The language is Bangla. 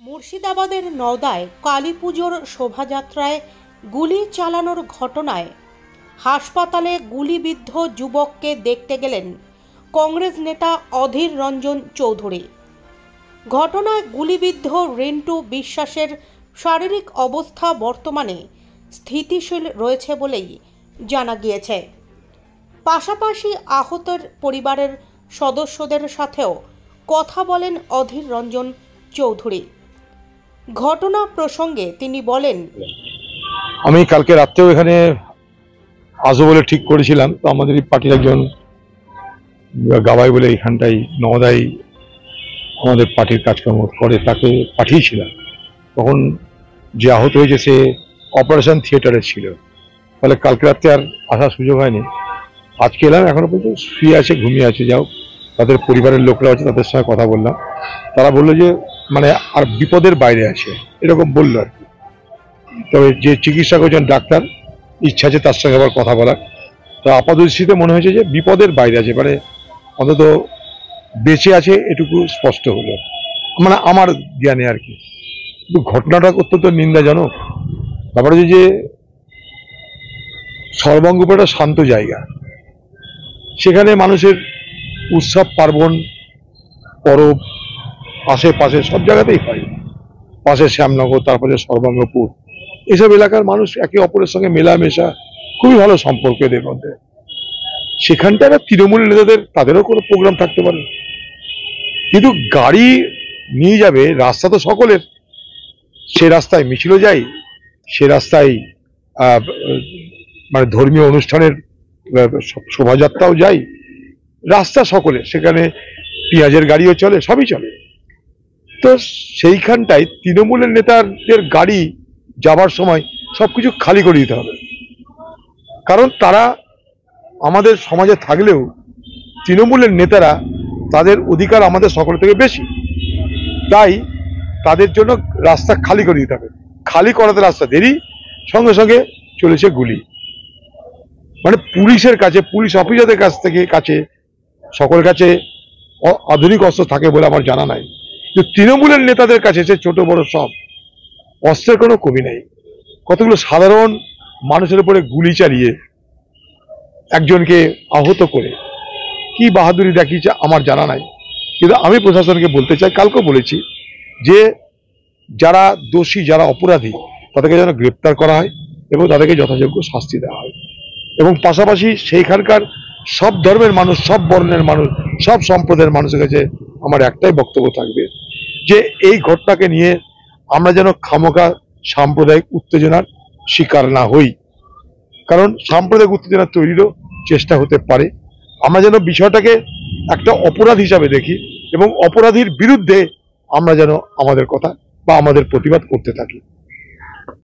মুর্শিদাবাদের নওদায় কালী পুজোর শোভাযাত্রায় গুলি চালানোর ঘটনায় হাসপাতালে গুলিবিদ্ধ যুবককে দেখতে গেলেন কংগ্রেস নেতা অধীর রঞ্জন চৌধুরী। ঘটনায় গুলিবিদ্ধ রিন্টু বিশ্বাসের শারীরিক অবস্থা বর্তমানে স্থিতিশীল রয়েছে বলেই জানা গিয়েছে। পাশাপাশি আহতের পরিবারের সদস্যদের সাথেও কথা বলেন অধীর রঞ্জন চৌধুরী। ঘটনা প্রসঙ্গে তিনি বলেন, আমি কালকে রাত্রেও এখানে আসবো বলে ঠিক করেছিলাম। তো আমাদের পার্টির একজন গাবাই বলে এইখানটাই নওদায় আমাদের পার্টির কাজকর্ম করে, তাকে পাঠিয়েছিলাম। তখন যে আহত হয়েছে সে অপারেশন থিয়েটারে ছিল, ফলে কালকে রাত্রে আর আসার সুযোগ হয়নি। আজকে এলাম, এখনো পর্যন্ত শুয়ে আছে, ঘুমিয়ে আছে। যাও, তাদের পরিবারের লোকরা আছে, তাদের সঙ্গে কথা বললাম। তারা বললো যে মানে আর বিপদের বাইরে আছে, এরকম বললো আর কি। তবে যে চিকিৎসা করছেন ডাক্তার, ইচ্ছা আছে তার সঙ্গে আবার কথা বলার। তো আপাতদৃষ্টিতে মনে হয়েছে যে বিপদের বাইরে আছে, মানে অন্তত বেঁচে আছে এটুকু স্পষ্ট হলো, মানে আমার জ্ঞানে আর কি। কিন্তু ঘটনাটা অত্যন্ত নিন্দাজনক। ব্যাপার হচ্ছে যে সর্বাঙ্গপুর একটা শান্ত জায়গা, সেখানে মানুষের উৎসব পার্বণ পরব আশেপাশে সব জায়গাতেই হয়। পাশে শ্যামনগর, তারপরে সর্বাঙ্গপুর, এসব এলাকার মানুষ একে অপরের সঙ্গে মেলামেশা, খুবই ভালো সম্পর্ক এদের মধ্যে। সেখানটায় তৃণমূল নেতাদের তাদেরও কোনো প্রোগ্রাম থাকতে পারে, কিন্তু গাড়ি নিয়ে যাবে, রাস্তা তো সকলের। সে রাস্তায় মিছিলও যায়, সে রাস্তায় মানে ধর্মীয় অনুষ্ঠানের শোভাযাত্রাও যায়, রাস্তা সকলে, সেখানে পেঁয়াজের গাড়িও চলে, সবই চলে। তো সেইখানটায় তৃণমূলের নেতাদের গাড়ি যাবার সময় সবকিছু খালি করে দিতে হবে। কারণ তারা আমাদের সমাজে থাকলেও তৃণমূলের নেতারা, তাদের অধিকার আমাদের সকলের থেকে বেশি, তাই তাদের জন্য রাস্তা খালি করে দিতে হবে। খালি করাতে রাস্তা দেরি, সঙ্গে সঙ্গে চলেছে গুলি। মানে পুলিশের কাছে, পুলিশ অফিসারদের কাছে সকলের কাছে আধুনিক অস্ত্র থাকে বলে আমার জানা নাই, কিন্তু তৃণমূলের নেতাদের কাছে সে ছোট বড় সব অস্ত্রের কোনো কমি নেই। কতগুলো সাধারণ মানুষের উপরে গুলি চালিয়ে একজনকে আহত করে কি বাহাদুরি দেখিয়েছে আমার জানা নাই। কিন্তু আমি প্রশাসনকে বলতে চাই, কালকেও বলেছি, যে যারা দোষী, যারা অপরাধী, তাদেরকে যেন গ্রেপ্তার করা হয় এবং তাদেরকে যথাযোগ্য শাস্তি দেওয়া হয়। এবং পাশাপাশি সেইখানকার সব ধর্মের মানুষ, সব বর্ণের মানুষ, সব সম্প্রদায়ের মানুষের কাছে আমার একটাই বক্তব্য থাকবে, যে এই ঘটনাকে নিয়ে আমরা যেন খামোখা সাম্প্রদায়িক উত্তেজনার শিকার না হই। কারণ সাম্প্রদায়িক উত্তেজনা তৈরিরও চেষ্টা হতে পারে। আমরা যেন বিষয়টাকে একটা অপরাধ হিসাবে দেখি এবং অপরাধীর বিরুদ্ধে আমরা যেন আমাদের কথা বা আমাদের প্রতিবাদ করতে থাকি।